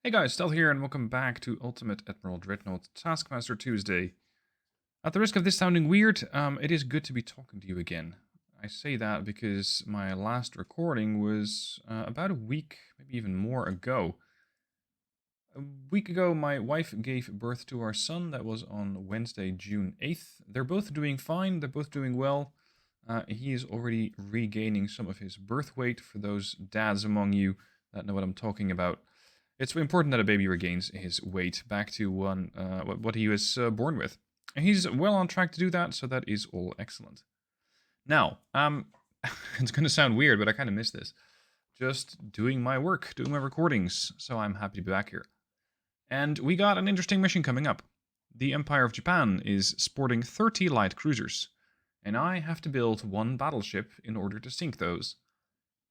Hey guys, Stealth here, and welcome back to Ultimate Admiral Dreadnoughts Taskmaster Tuesday. At the risk of this sounding weird, it is good to be talking to you again. I say that because my last recording was about a week, maybe even more ago. A week ago, my wife gave birth to our son. That was on Wednesday, June 8th. They're both doing fine, they're both doing well. He is already regaining some of his birth weight, for those dads among you that know what I'm talking about. It's important that a baby regains his weight back to what he was born with. And he's well on track to do that, so that is all excellent. Now, it's going to sound weird, but I kind of miss this. Just doing my work, doing my recordings, so I'm happy to be back here. And we got an interesting mission coming up. The Empire of Japan is sporting 30 light cruisers, and I have to build one battleship in order to sink those.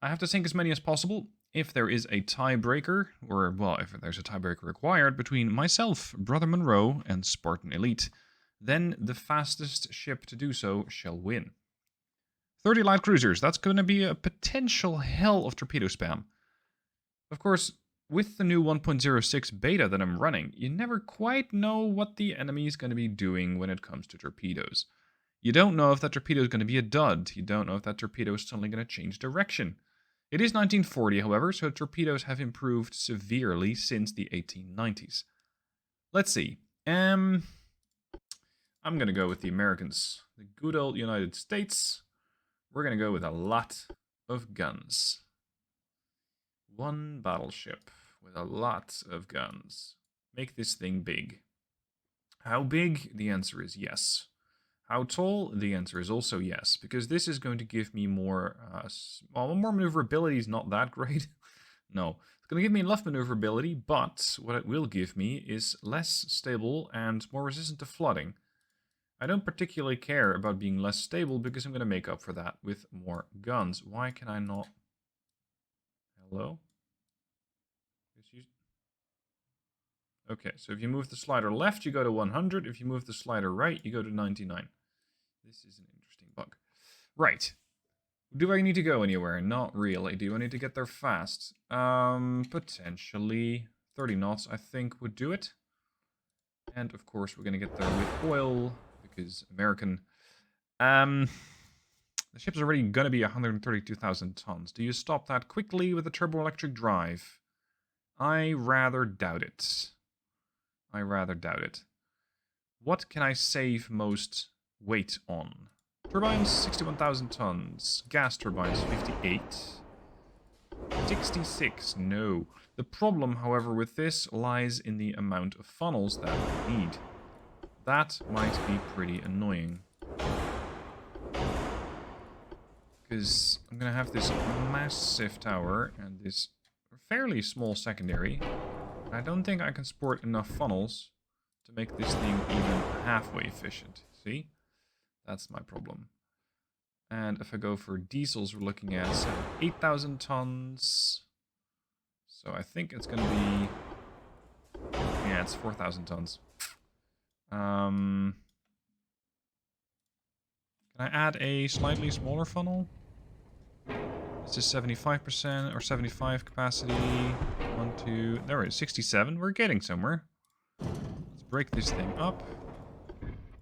I have to sink as many as possible. If there is a tiebreaker, or, well, if there's a tiebreaker required between myself, Brother Monroe, and Spartan Elite, then the fastest ship to do so shall win. 30 light cruisers, that's going to be a potential hell of torpedo spam. Of course, with the new 1.06 beta that I'm running, you never quite know what the enemy is going to be doing when it comes to torpedoes. You don't know if that torpedo is going to be a dud. You don't know if that torpedo is suddenly going to change direction. It is 1940, however, so torpedoes have improved severely since the 1890s. Let's see. I'm going to go with the Americans. The good old United States. We're going to go with a lot of guns. One battleship with a lot of guns. Make this thing big. How big? The answer is yes. How tall? The answer is also yes, because this is going to give me more, more maneuverability is not that great. No, it's going to give me enough maneuverability, but what it will give me is less stable and more resistant to flooding. I don't particularly care about being less stable, because I'm going to make up for that with more guns. Why can I not? Hello? Okay, so if you move the slider left, you go to 100. If you move the slider right, you go to 99. This is an interesting bug. Right. Do I need to go anywhere? Not really. Do I need to get there fast? Potentially 30 knots, I think, would do it. And, of course, we're going to get there with oil, because American. The ship's already going to be 132,000 tons. Do you stop that quickly with a turboelectric drive? I rather doubt it. I rather doubt it. What can I save most weight on? Turbines, 61,000 tons. Gas turbines, 58. 66, no. The problem, however, with this lies in the amount of funnels that we need. That might be pretty annoying. Because I'm going to have this massive tower and this fairly small secondary. I don't think I can support enough funnels to make this thing even halfway efficient. See? That's my problem. And if I go for diesels, we're looking at 8,000 tons. So I think it's going to be... yeah, it's 4,000 tons. Can I add a slightly smaller funnel? This is 75% or 75 capacity. 1, 2, there it is, 67. We're getting somewhere. Let's break this thing up.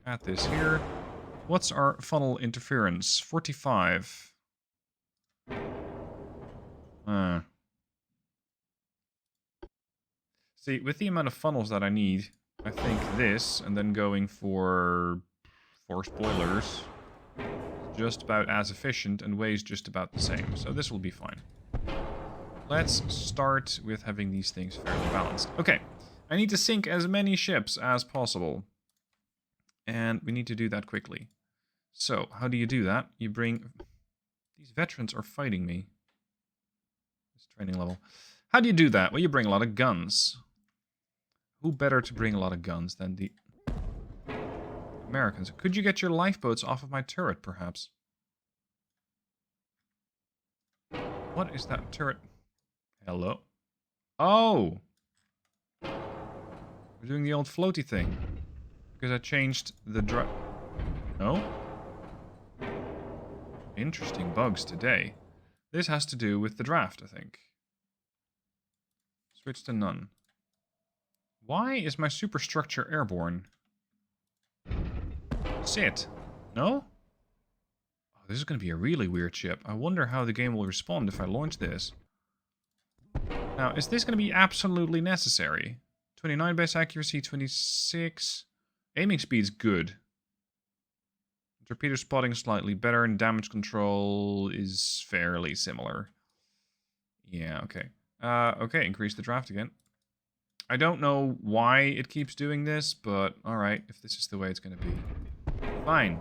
Add this here. What's our funnel interference? 45. See, with the amount of funnels that I need, I think this, and then going for 4 spoilers, just about as efficient and weighs just about the same. So this will be fine. Let's start with having these things fairly balanced. Okay, I need to sink as many ships as possible. And we need to do that quickly. So, how do you do that? You bring... these veterans are fighting me. This training level. How do you do that? Well, you bring a lot of guns. Who better to bring a lot of guns than the Americans? Could you get your lifeboats off of my turret, perhaps? What is that turret? Hello? Oh! We're doing the old floaty thing. Because I changed the No? Interesting bugs today. This has to do with the draft, I think. Switch to none. Why is my superstructure airborne? Sit. No? Oh, this is going to be a really weird ship. I wonder how the game will respond if I launch this. Now, is this going to be absolutely necessary? 29 base accuracy, 26. Aiming speed's good. Torpedo spotting slightly better, and damage control is fairly similar. Yeah, okay. Okay, increase the draft again. I don't know why it keeps doing this, but alright, if this is the way it's going to be. Fine.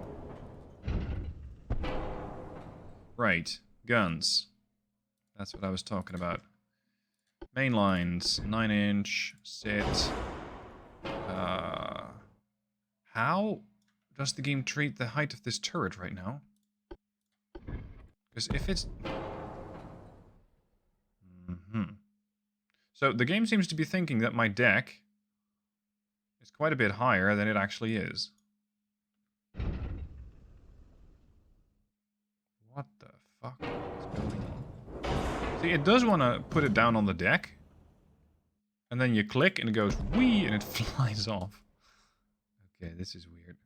Right, guns. That's what I was talking about. Main lines, 9-inch, sit. How does the game treat the height of this turret right now? Because if it's... So the game seems to be thinking that my deck is quite a bit higher than it actually is. What the fuck is going on? See, it does want to put it down on the deck. And then you click and it goes whee and it flies off. Okay, this is weird.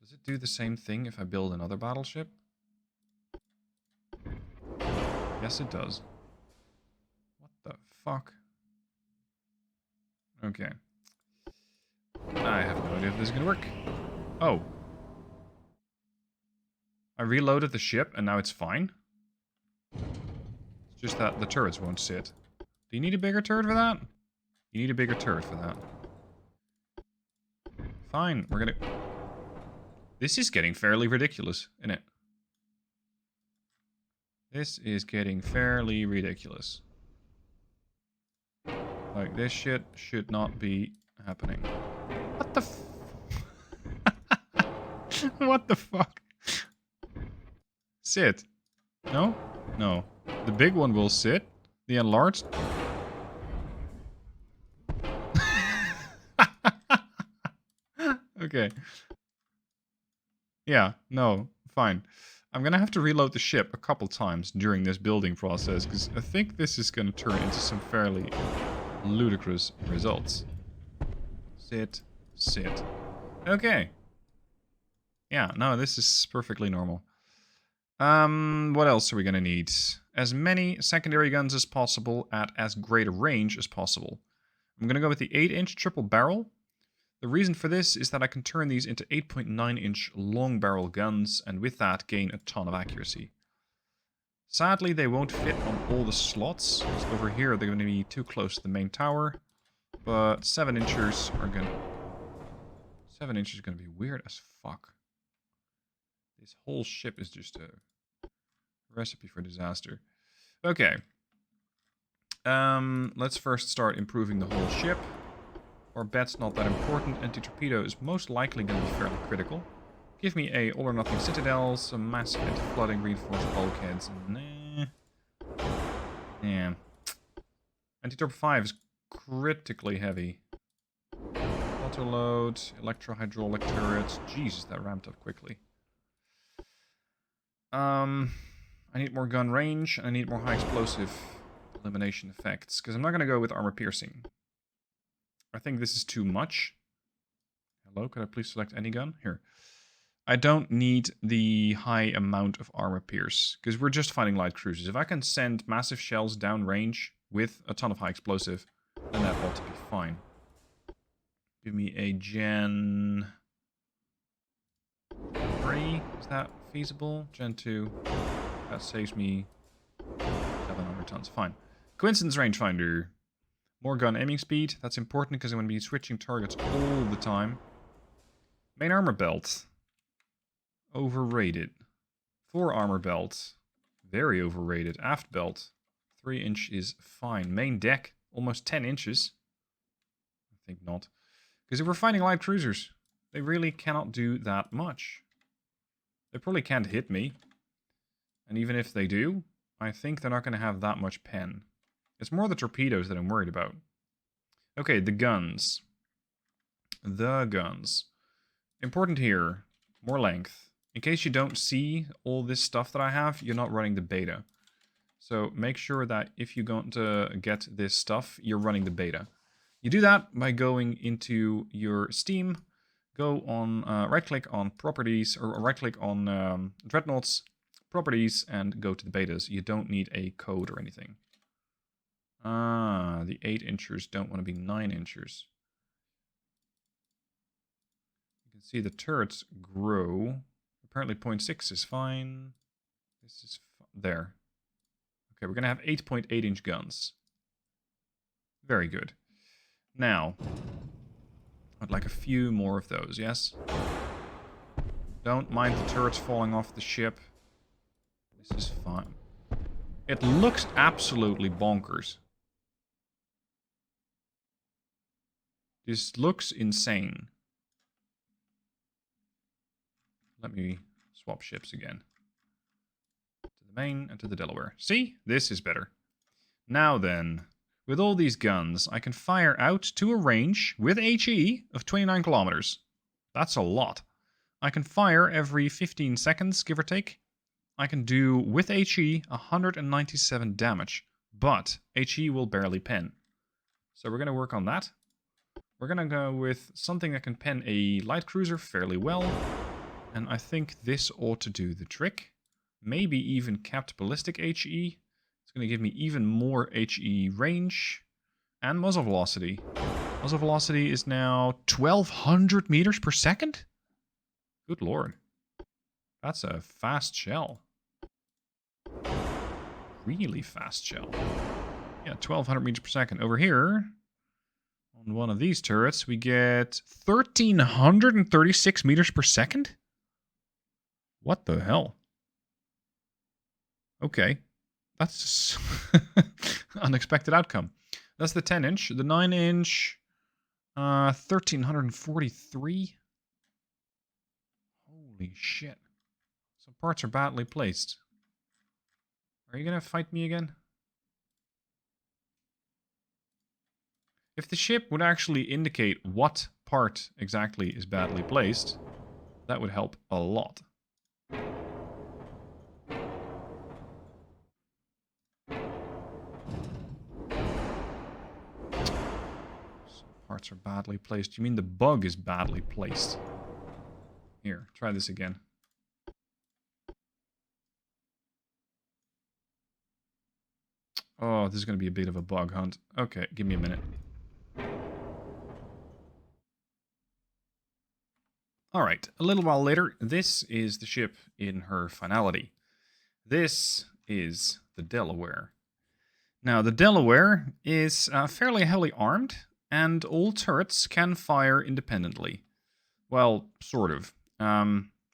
Does it do the same thing if I build another battleship? Yes, it does. What the fuck? Okay. I have no idea if this is gonna work. Oh. I reloaded the ship and now it's fine. It's just that the turrets won't sit. Do you need a bigger turret for that? You need a bigger turret for that. Fine, we're gonna... This is getting fairly ridiculous, isn't it? This is getting fairly ridiculous. Like, this shit should not be happening. What the What the fuck? Sit. No? No. The big one will sit. The enlarged... Okay. Yeah, no, fine. I'm gonna have to reload the ship a couple times during this building process, because I think this is gonna turn into some fairly ludicrous results. Sit. Sit. Okay. Yeah, no, this is perfectly normal. What else are we gonna need? As many secondary guns as possible at as great a range as possible. I'm gonna go with the 8-inch triple barrel. The reason for this is that I can turn these into 8.9-inch long barrel guns, and with that gain a ton of accuracy. Sadly, they won't fit on all the slots, because over here they're going to be too close to the main tower. But 7-inchers are going to... 7 inches is going to be weird as fuck. This whole ship is just a recipe for disaster. Okay. Let's first start improving the whole ship. Orbet's not that important. Anti-torpedo is most likely going to be fairly critical. Give me a all-or-nothing citadel, some massive anti-flooding reinforced bulkheads. Nah. Yeah. Anti-torp 5 is critically heavy. Auto-load, electro-hydraulic turrets. Jesus, that ramped up quickly. I need more gun range, and I need more high-explosive elimination effects, because I'm not going to go with armor-piercing. I think this is too much. Hello, could I please select any gun? Here. I don't need the high amount of armor pierce, because we're just fighting light cruisers. If I can send massive shells down range with a ton of high explosive, then that ought to be fine. Give me a Gen 3. Is that feasible? Gen 2. That saves me 700 tons. Fine. Coincidence rangefinder. More gun aiming speed. That's important because I'm going to be switching targets all the time. Main armor belt. Overrated. 4 armor belt. Very overrated. Aft belt. 3 inch is fine. Main deck. Almost 10 inches. I think not. Because if we're fighting light cruisers, they really cannot do that much. They probably can't hit me. And even if they do, I think they're not going to have that much pen. It's more the torpedoes that I'm worried about. Okay, the guns. The guns. Important here, more length. In case you don't see all this stuff that I have, you're not running the beta. So make sure that if you going to get this stuff, you're running the beta. You do that by going into your Steam, go on, right-click on Properties, or right-click on Dreadnoughts, Properties, and go to the betas. You don't need a code or anything. Ah, the 8-inchers don't want to be 9-inchers. You can see the turrets grow. Apparently 0.6 is fine. This is there. Okay, we're going to have 8.8-inch guns. Very good. Now, I'd like a few more of those, yes? Don't mind the turrets falling off the ship. This is fine. It looks absolutely bonkers. This looks insane. Let me swap ships again. To the Maine and to the Delaware. See? This is better. Now then, with all these guns, I can fire out to a range with HE of 29 kilometers. That's a lot. I can fire every 15 seconds, give or take. I can do, with HE, 197 damage. But HE will barely pen. So we're going to work on that. We're going to go with something that can pen a light cruiser fairly well. And I think this ought to do the trick. Maybe even capped ballistic HE. It's going to give me even more HE range. And muzzle velocity. Muzzle velocity is now 1,200 meters per second? Good lord. That's a fast shell. Really fast shell. Yeah, 1,200 meters per second. Over here, on one of these turrets, we get 1,336 meters per second? What the hell? Okay. That's unexpected outcome. That's the 10-inch. The 9-inch, 1,343. Holy shit. Some parts are badly placed. Are you going to fight me again? If the ship would actually indicate what part exactly is badly placed, that would help a lot. Parts are badly placed. You mean the bug is badly placed? Here, try this again. Oh, this is going to be a bit of a bug hunt. Okay, give me a minute. Alright, a little while later, this is the ship in her finality. This is the Delaware. Now, the Delaware is fairly heavily armed, and all turrets can fire independently. Well, sort of.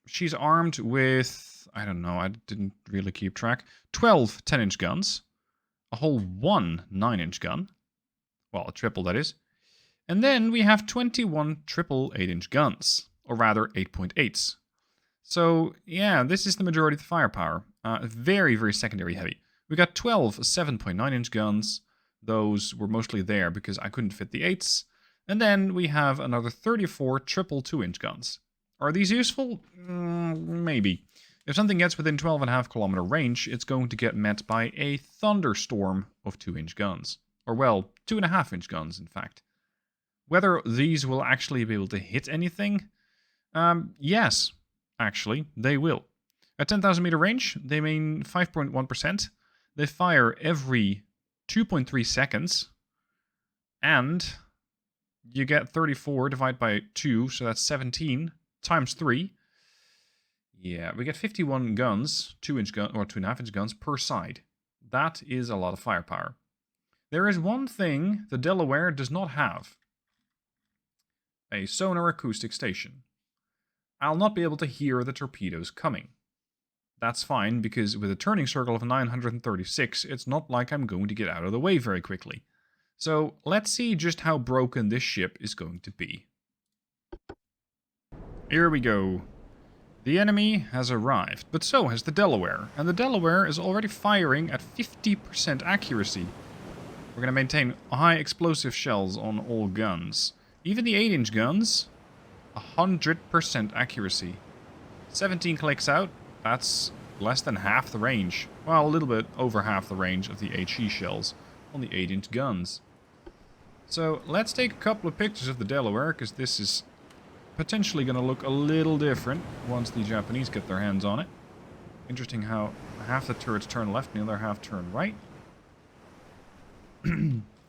She's armed with, I don't know, I didn't really keep track, 12 10-inch guns, a whole 1 9-inch gun, well, a triple that is, and then we have 21 triple 8-inch guns, or rather 8.8s. So, yeah, this is the majority of the firepower. Very, very secondary heavy. We got 12 7.9-inch guns. Those were mostly there because I couldn't fit the 8s. And then we have another 34 triple 2-inch guns. Are these useful? Maybe. If something gets within 12.5 kilometer range, it's going to get met by a thunderstorm of 2-inch guns. Or, well, 2.5-inch guns, in fact. Whether these will actually be able to hit anything? Yes, actually, they will. At 10,000 meter range, they mean 5.1%. They fire every 2.3 seconds. And you get 34 divided by 2, so that's 17 times 3. Yeah, we get 51 guns, 2-inch gun or 2.5-inch guns per side. That is a lot of firepower. There is one thing the Delaware does not have. A sonar acoustic station. I'll not be able to hear the torpedoes coming. That's fine, because with a turning circle of 936, it's not like I'm going to get out of the way very quickly. So let's see just how broken this ship is going to be. Here we go. The enemy has arrived, but so has the Delaware, and the Delaware is already firing at 50% accuracy. We're going to maintain high explosive shells on all guns. Even the 8-inch guns, 100% accuracy. 17 clicks out, that's less than half the range. Well, a little bit over half the range of the HE shells on the 8-inch guns. So let's take a couple of pictures of the Delaware, because this is potentially going to look a little different once the Japanese get their hands on it. Interesting how half the turrets turn left and the other half turn right.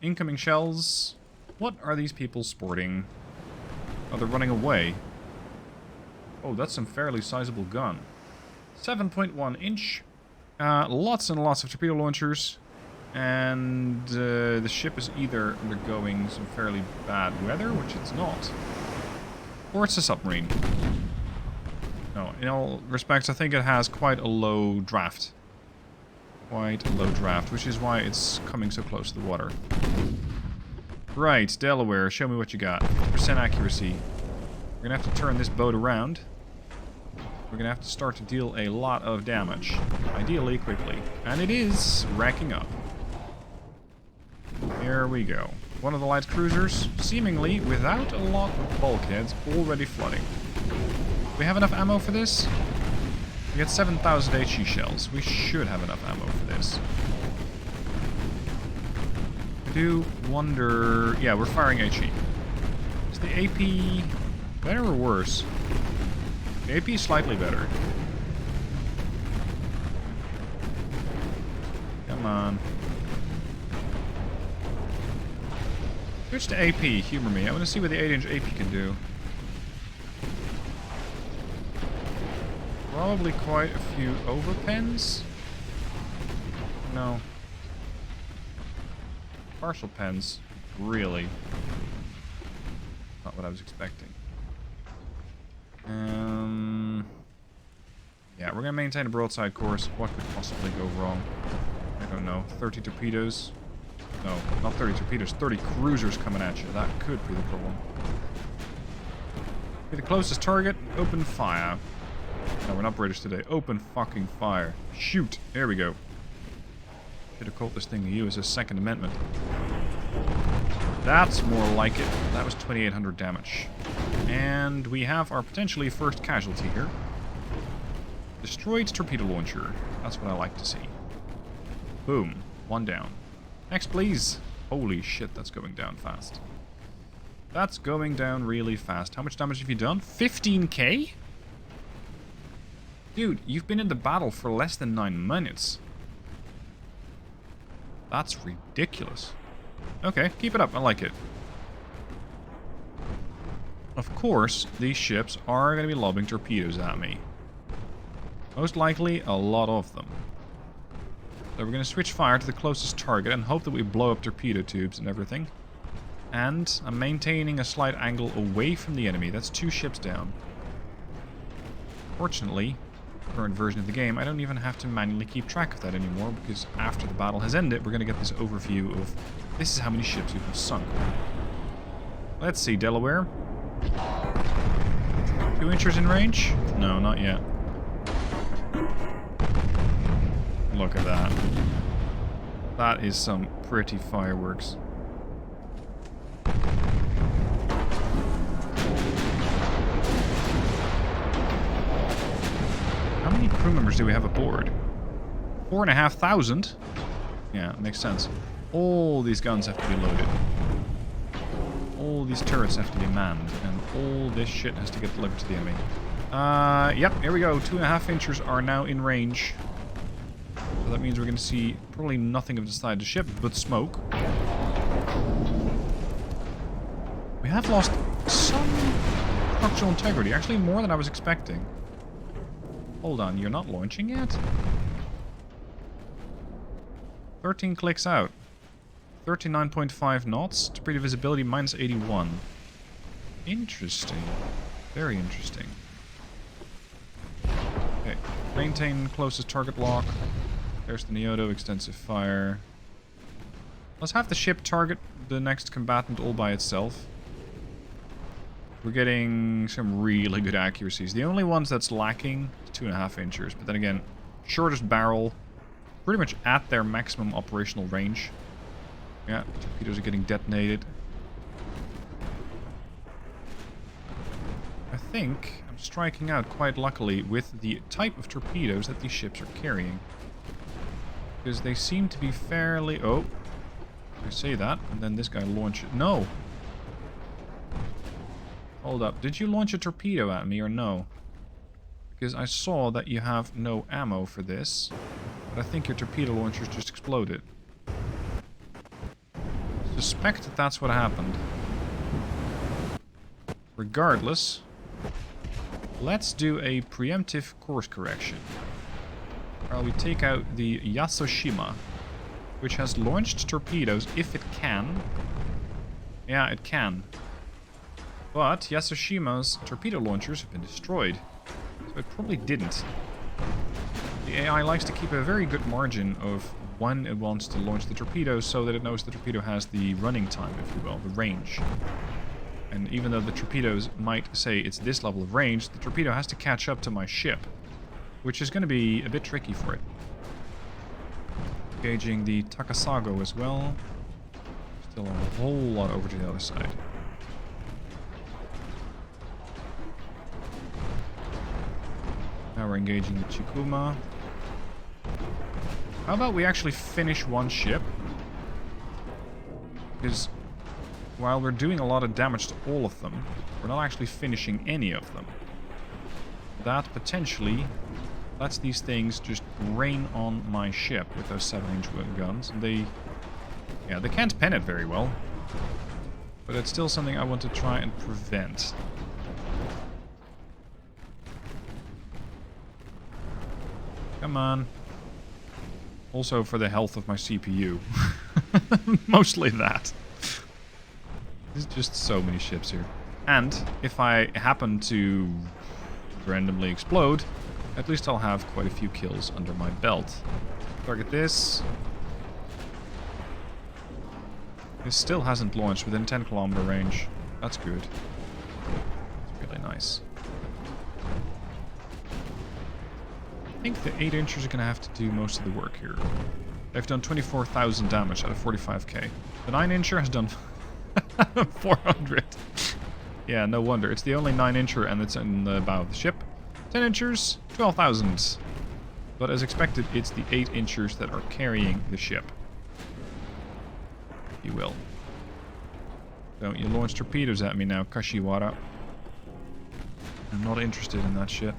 Incoming shells. What are these people sporting? Oh, they're running away. Oh, that's some fairly sizable gun. 7.1 inch. Lots and lots of torpedo launchers. And the ship is either undergoing some fairly bad weather, which it's not, or it's a submarine. No, in all respects, I think it has quite a low draft. Quite a low draft, which is why it's coming so close to the water. Right, Delaware, show me what you got. 50% accuracy. We're going to have to turn this boat around. We're going to have to start to deal a lot of damage. Ideally, quickly. And it is racking up. Here we go. One of the light cruisers, seemingly without a lot of bulkheads, already flooding. Do we have enough ammo for this? We got 7,000 HE shells. We should have enough ammo for this. I do wonder... Yeah, we're firing HE. Is the AP better or worse? The AP is slightly better. Come on. Switch to AP, humor me. I want to see what the 8-inch AP can do. Probably quite a few overpens? No. Partial pens. Really. Not what I was expecting. Yeah, we're going to maintain a broadside course. What could possibly go wrong? I don't know. 30 torpedoes? No, not 30 torpedoes. 30 cruisers coming at you. That could be the problem. Be the closest target. Open fire. No, we're not British today. Open fucking fire. Shoot. There we go. Should have called this thing the USS Second Amendment. That's more like it. That was 2,800 damage. And we have our potentially first casualty here. Destroyed torpedo launcher. That's what I like to see. Boom. One down. Next, please. Holy shit, that's going down fast. That's going down really fast. How much damage have you done? 15k? Dude, you've been in the battle for less than 9 minutes. That's ridiculous. Okay, keep it up. I like it. Of course, these ships are going to be lobbing torpedoes at me. Most likely, a lot of them. So we're going to switch fire to the closest target and hope that we blow up torpedo tubes and everything. And I'm maintaining a slight angle away from the enemy. That's 2 ships down. Fortunately, current version of the game, I don't even have to manually keep track of that anymore, because after the battle has ended, we're going to get this overview of this is how many ships you have sunk. Let's see, Delaware. 2 inches in range? No, not yet. Look at that. That is some pretty fireworks. How many crew members do we have aboard? 4,500? Yeah, it makes sense. All these guns have to be loaded. All these turrets have to be manned. And all this shit has to get delivered to the enemy. Yep, here we go. 2.5 inchers are now in range. So that means we're going to see probably nothing of the side of the ship, but smoke. We have lost some structural integrity. Actually, more than I was expecting. Hold on, you're not launching yet? 13 clicks out. 39.5 knots. Torpedo visibility minus 81. Interesting. Very interesting. Okay, maintain closest target lock. There's the Neodo, extensive fire. Let's have the ship target the next combatant all by itself. We're getting some really good accuracies. The only ones that's lacking is 2.5 inchers. But then again, shortest barrel, pretty much at their maximum operational range. Yeah, torpedoes are getting detonated. I think I'm striking out quite luckily with the type of torpedoes that these ships are carrying. Because they seem to be fairly... Oh, I say that, and then this guy launches... No! Hold up, did you launch a torpedo at me or no? Because I saw that you have no ammo for this, but I think your torpedo launchers just exploded. Suspect that that's what happened. Regardless, let's do a preemptive course correction. While we take out the Yasushima, which has launched torpedoes if it can. Yeah, it can. But Yasushima's torpedo launchers have been destroyed, so it probably didn't. The AI likes to keep a very good margin of when it wants to launch the torpedo so that it knows the torpedo has the running time, if you will, the range. And even though the torpedoes might say it's this level of range, the torpedo has to catch up to my ship, which is going to be a bit tricky for it. Engaging the Takasago as well. Still a whole lot over to the other side. Now we're engaging the Chikuma. How about we actually finish one ship? Because while we're doing a lot of damage to all of them, we're not actually finishing any of them. That potentially lets these things just rain on my ship with those 7-inch guns. They can't pen it very well. But it's still something I want to try and prevent. Come on. Also for the health of my CPU. Mostly that. There's just so many ships here. And if I happen to randomly explode, at least I'll have quite a few kills under my belt. Target this. This still hasn't launched within 10-kilometer range. That's good. It's really nice. I think the 8-inchers are going to have to do most of the work here. They've done 24,000 damage out of 45k. The 9-incher has done 400. Yeah, no wonder. It's the only 9-incher and it's in the bow of the ship. 10-inchers, 12,000. But as expected, it's the 8-inchers that are carrying the ship. If you will. Don't you launch torpedoes at me now, Kashiwara. I'm not interested in that shit.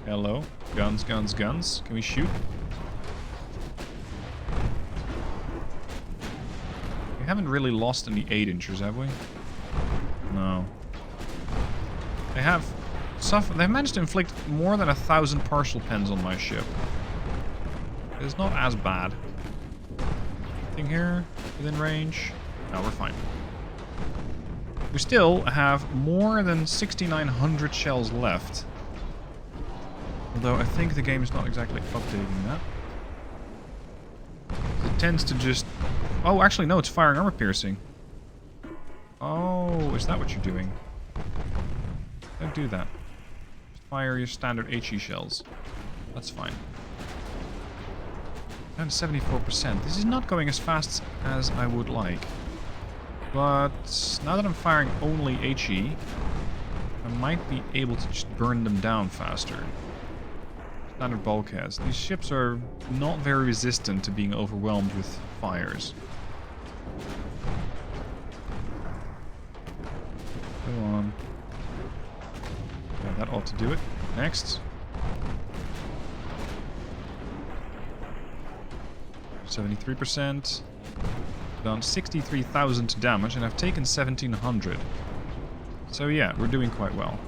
Hello. Guns, guns, guns. Can we shoot? We haven't really lost any 8-inchers, have we? No. They've managed to inflict more than 1,000 partial pens on my ship. It's not as bad. Anything here? Within range? No, we're fine. We still have more than 6,900 shells left. Although I think the game is not exactly updating that. It tends to just... Oh, actually, no, it's firing armor piercing. Oh, is that what you're doing? Don't do that. Just fire your standard HE shells. That's fine. Down to 74%. This is not going as fast as I would like. But now that I'm firing only HE, I might be able to just burn them down faster. Standard bulkheads. These ships are not very resistant to being overwhelmed with fires. Go on. Yeah, that ought to do it. Next. 73%. Done 63,000 damage, and I've taken 1,700. So yeah, we're doing quite well.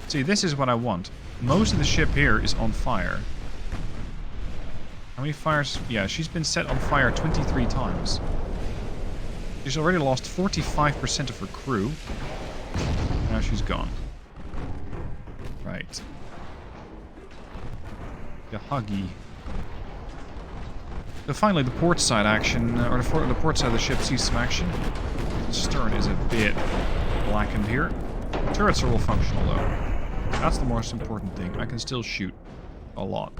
See, this is what I want. Most of the ship here is on fire. How many fires? Yeah, she's been set on fire 23 times. She's already lost 45% of her crew. Now she's gone. Right. Yahagi. So finally, the port side action, or the port side of the ship sees some action. The stern is a bit blackened here. The turrets are all functional though. That's the most important thing. I can still shoot a lot.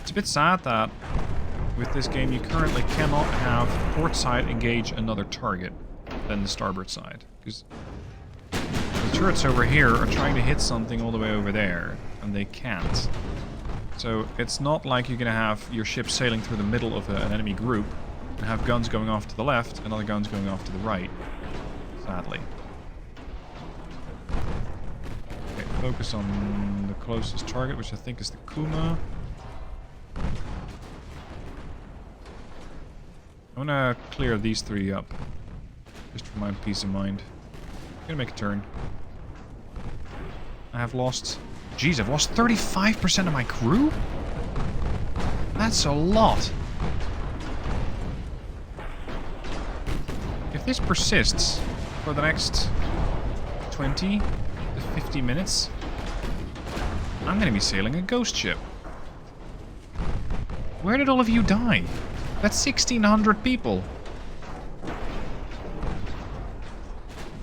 It's a bit sad that with this game you currently cannot have port side engage another target than the starboard side. Because the turrets over here are trying to hit something all the way over there, and they can't. So it's not like you're going to have your ship sailing through the middle of an enemy group and have guns going off to the left and other guns going off to the right. Sadly. Okay, focus on the closest target, which I think is the Kuma. I want to clear these three up, just for my peace of mind. I'm going to make a turn. I have lost... Jeez, I've lost 35% of my crew? That's a lot. If this persists for the next 20 to 50 minutes, I'm going to be sailing a ghost ship. Where did all of you die? That's 1,600 people.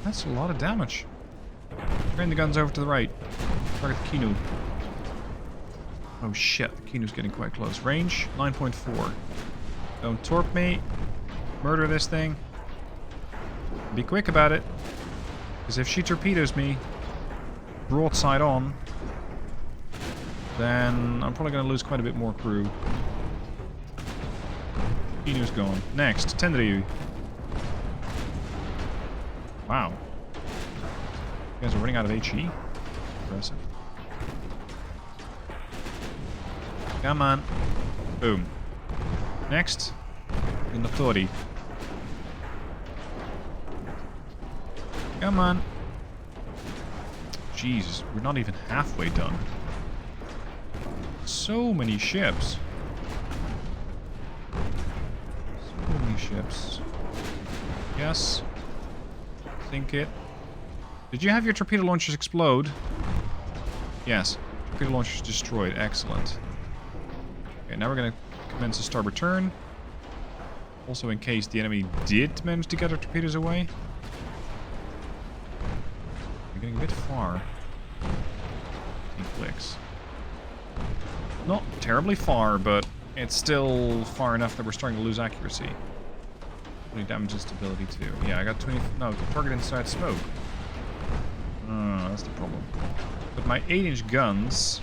That's a lot of damage. Turn the guns over to the right. Target the Kinu. Oh shit, the Kinu's getting quite close. Range, 9.4. Don't torp me. Murder this thing. Be quick about it. Because if she torpedoes me, broadside on, then I'm probably going to lose quite a bit more crew. Kinu's gone. Next, Tenryu. Wow. You guys are running out of HE? Impressive. Come on. Boom. Next, the Notori. Come on. Jesus, we're not even halfway done. So many ships. So many ships. Yes. Sink it. Did you have your torpedo launchers explode? Yes. Torpedo launchers destroyed. Excellent. Okay, now we're going to commence a starboard turn. Also in case the enemy did manage to get our torpedoes away. We're getting a bit far. 15 clicks. Not terribly far, but it's still far enough that we're starting to lose accuracy. 20 damage and stability too. Yeah, I got 20... No, target inside smoke. That's the problem. But my 8-inch guns...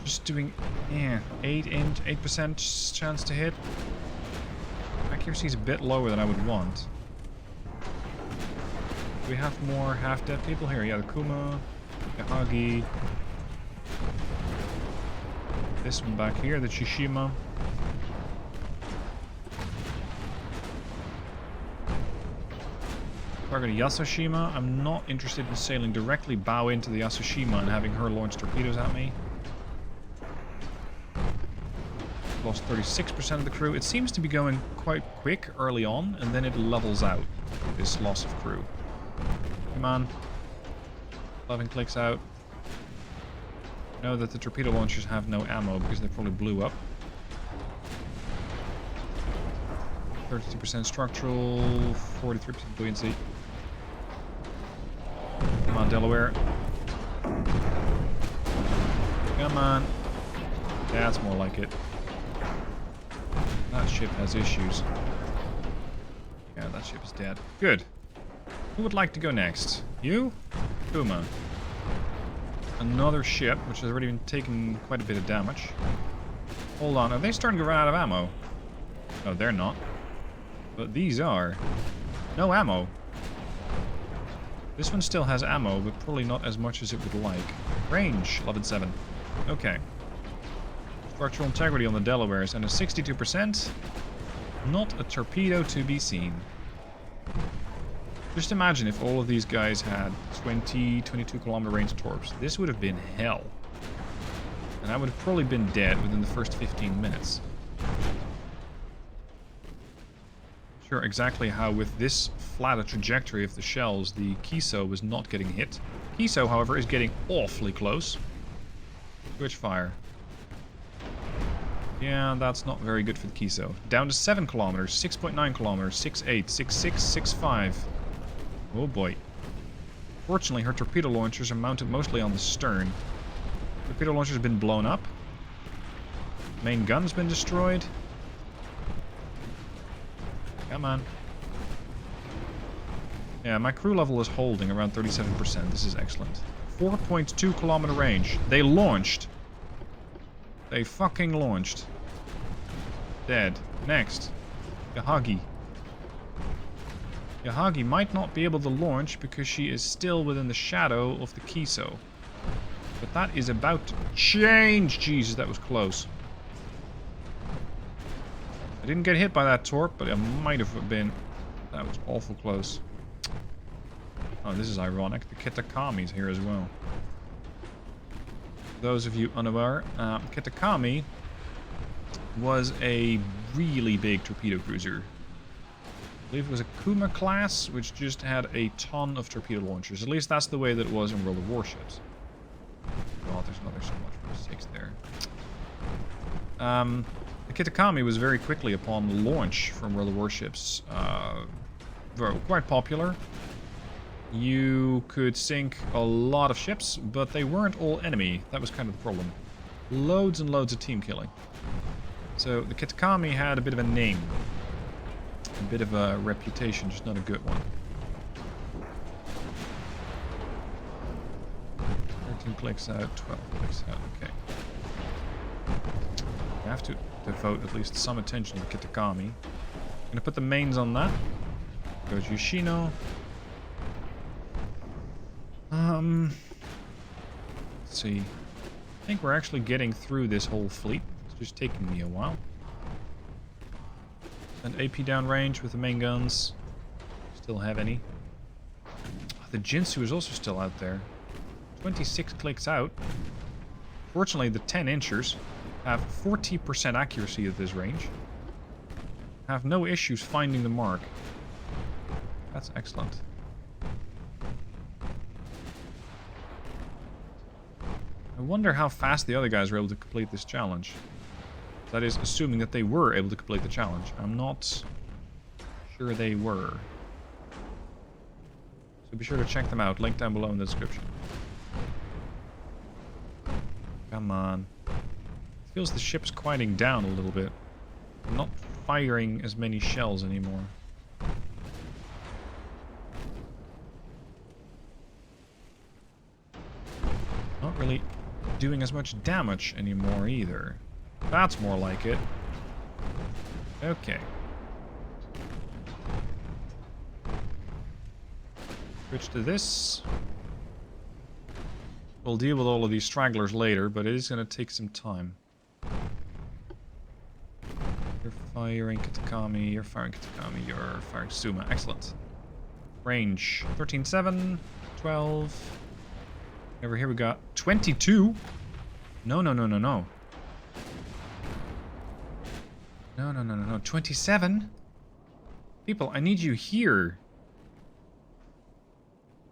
Just doing... Yeah, 8% chance to hit. Accuracy is a bit lower than I would want. Do we have more half-dead people here? Yeah, the Kuma, the Hagi. This one back here, the Tsushima. Target Yasushima. I'm not interested in sailing directly bow into the Yasushima and having her launch torpedoes at me. Lost 36% of the crew. It seems to be going quite quick early on, and then it levels out, this loss of crew. Come on. 11 clicks out. Know that the torpedo launchers have no ammo because they probably blew up. 32% structural, 43% buoyancy. Come on, Delaware. Come on. That's more like it. That ship has issues. Yeah, that ship is dead. Good. Who would like to go next? You? Kuma. Another ship, which has already been taking quite a bit of damage. Hold on, are they starting to run out of ammo? No, they're not. But these are. No ammo. This one still has ammo, but probably not as much as it would like. Range, 11.7. Okay. Structural integrity on the Delawares and a 62%. Not a torpedo to be seen. Just imagine if all of these guys had 22 kilometer range torps. This would have been hell. And I would have probably been dead within the first 15 minutes. Not sure exactly how with this flatter trajectory of the shells the Kiso was not getting hit. Kiso, however, is getting awfully close. Switch fire. Yeah, that's not very good for the Kiso. Down to 7 kilometers, 6.9 kilometers, 6.8, 6.6, 6.5. Oh boy. Fortunately, her torpedo launchers are mounted mostly on the stern. Torpedo launchers have been blown up. Main gun's been destroyed. Come on. Yeah, my crew level is holding around 37%. This is excellent. 4.2 kilometer range. They launched. They fucking launched. Dead. Next. Yahagi. Yahagi might not be able to launch because she is still within the shadow of the Kiso. But that is about to change. Jesus, that was close. I didn't get hit by that torp, but it might have been. That was awful close. Oh, this is ironic. The Kitakami's here as well. For those of you unaware, Kitakami was a really big torpedo cruiser. I believe it was a Kuma class, which just had a ton of torpedo launchers. At least that's the way that it was in World of Warships. God, there's another so much for 6 there. The Kitakami was very quickly upon launch from World of Warships quite popular. You could sink a lot of ships, but they weren't all enemy. That was kind of the problem. Loads and loads of team killing. So the Kitakami had a bit of a name. A bit of a reputation, just not a good one. 13 clicks out, 12 clicks out, okay. You have to devote at least some attention to the Kitakami. Gonna put the mains on that. Goes Yoshino. Let's see. I think we're actually getting through this whole fleet. It's just taking me a while. And AP downrange with the main guns. Still have any. Oh, the Jinsu is also still out there. 26 clicks out. Fortunately, the 10-inchers have 40% accuracy at this range. Have no issues finding the mark. That's excellent. I wonder how fast the other guys were able to complete this challenge. That is, assuming that they were able to complete the challenge. I'm not sure they were. So be sure to check them out. Link down below in the description. Come on. It feels the ship's quieting down a little bit. I'm not firing as many shells anymore. Not really doing as much damage anymore either. That's more like it. Okay. Switch to this. We'll deal with all of these stragglers later, but it is going to take some time. You're firing Kitakami, you're firing Kitakami, you're firing Suma. Excellent. Range 13.7, 12. Over here we got 22. No. No. 27? People, I need you here.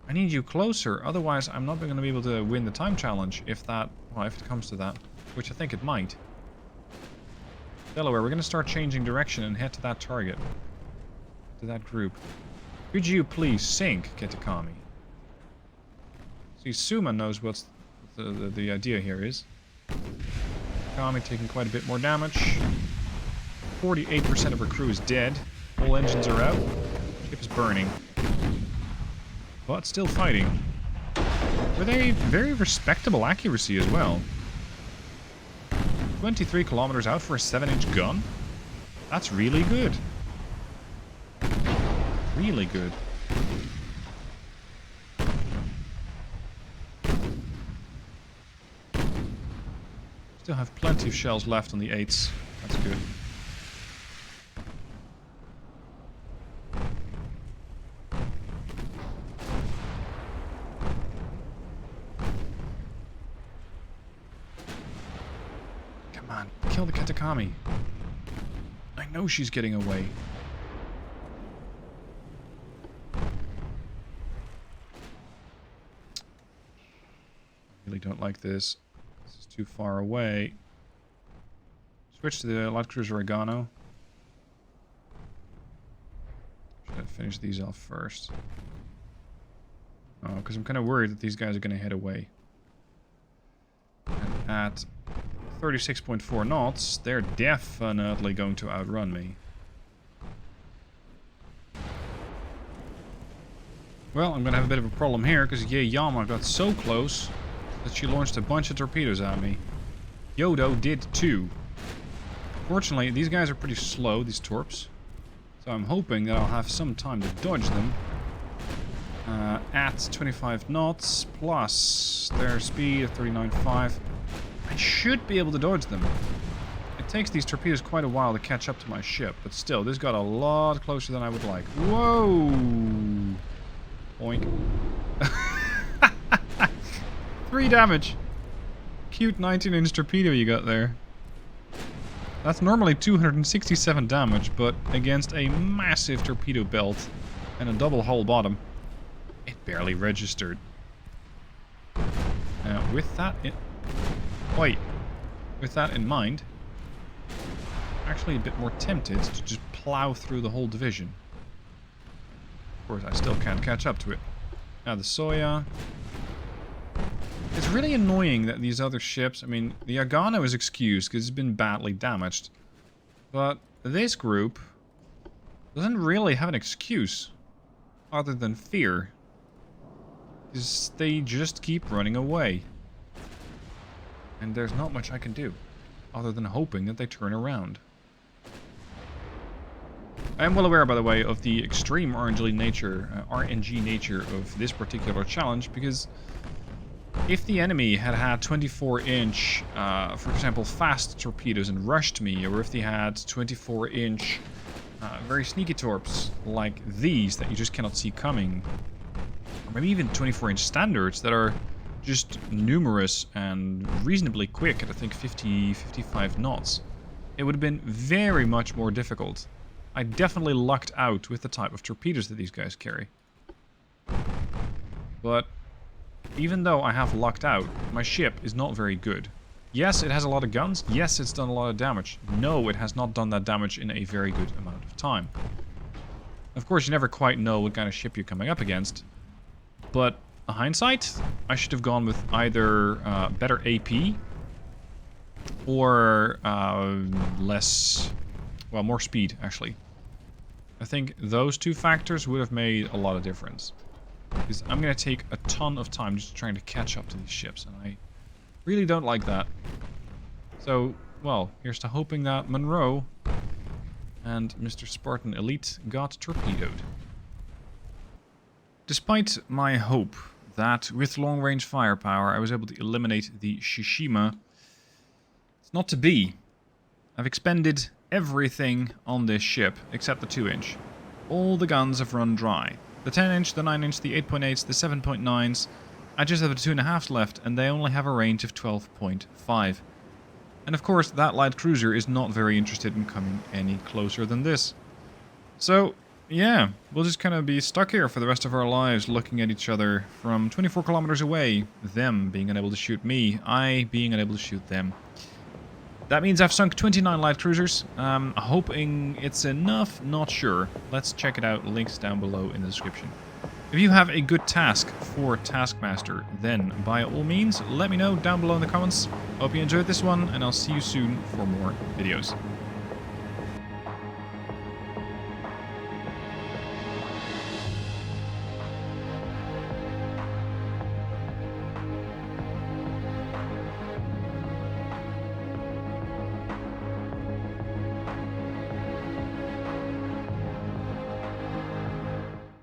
I need you closer. Otherwise, I'm not going to be able to win the time challenge if that... Well, if it comes to that. Which I think it might. Delaware, we're going to start changing direction and head to that target. To that group. Could you please sink, Kitakami? See, Suma knows what's the idea here is. Kitakami taking quite a bit more damage. 48% of her crew is dead. All engines are out. Ship is burning. But still fighting. With a very respectable accuracy as well. 23 kilometers out for a 7-inch gun? That's really good. Really good. Still have plenty of shells left on the 8s. That's good. Come on, kill the Kitakami. I know she's getting away. I really don't like this. This is too far away. Switch to the light cruiser Agano. Should I finish these off first? Oh, because I'm kind of worried that these guys are going to head away. And at 36.4 knots, they're definitely going to outrun me. Well, I'm going to have a bit of a problem here, because Yama got so close that she launched a bunch of torpedoes at me. Yodo did too. Fortunately, these guys are pretty slow, these torps. So I'm hoping that I'll have some time to dodge them. At 25 knots, plus their speed of 39.5. I should be able to dodge them. It takes these torpedoes quite a while to catch up to my ship, but still, this got a lot closer than I would like. Whoa! Boink. 3 damage. Cute 19-inch torpedo you got there. That's normally 267 damage, but against a massive torpedo belt and a double hull bottom, it barely registered. Now, with that in mind, I'm actually a bit more tempted to just plow through the whole division. Of course, I still can't catch up to it. Now, the Soya. It's really annoying that these other ships... I mean, the Agano is excused because it's been badly damaged. But this group doesn't really have an excuse other than fear. Because they just keep running away. And there's not much I can do other than hoping that they turn around. I am well aware, by the way, of the extreme RNG nature of this particular challenge, because if the enemy had had 24-inch, for example, fast torpedoes and rushed me, or if they had 24-inch very sneaky torps like these that you just cannot see coming, or maybe even 24-inch standards that are just numerous and reasonably quick at, I think, 55 knots, it would have been very much more difficult. I definitely lucked out with the type of torpedoes that these guys carry. But even though I have lucked out, my ship is not very good. Yes, it has a lot of guns. Yes, it's done a lot of damage. No, it has not done that damage in a very good amount of time. Of course, you never quite know what kind of ship you're coming up against. But in hindsight, I should have gone with either better AP or more speed, actually. I think those two factors would have made a lot of difference. Because I'm going to take a ton of time just trying to catch up to these ships, and I really don't like that. So, well, here's to hoping that Monroe and Mr. Spartan Elite got torpedoed. Despite my hope that with long-range firepower I was able to eliminate the Shishima, it's not to be. I've expended everything on this ship except the 2-inch. All the guns have run dry. The 10-inch, the 9-inch, the 8.8s, the 7.9s, I just have the 2.5s left, and they only have a range of 12.5. And of course, that light cruiser is not very interested in coming any closer than this. So, yeah, we'll just kind of be stuck here for the rest of our lives, looking at each other from 24 kilometers away, them being unable to shoot me, I being unable to shoot them. That means I've sunk 29 light cruisers. Hoping it's enough, not sure. Let's check it out, links down below in the description. If you have a good task for Taskmaster, then by all means, let me know down below in the comments. Hope you enjoyed this one, and I'll see you soon for more videos.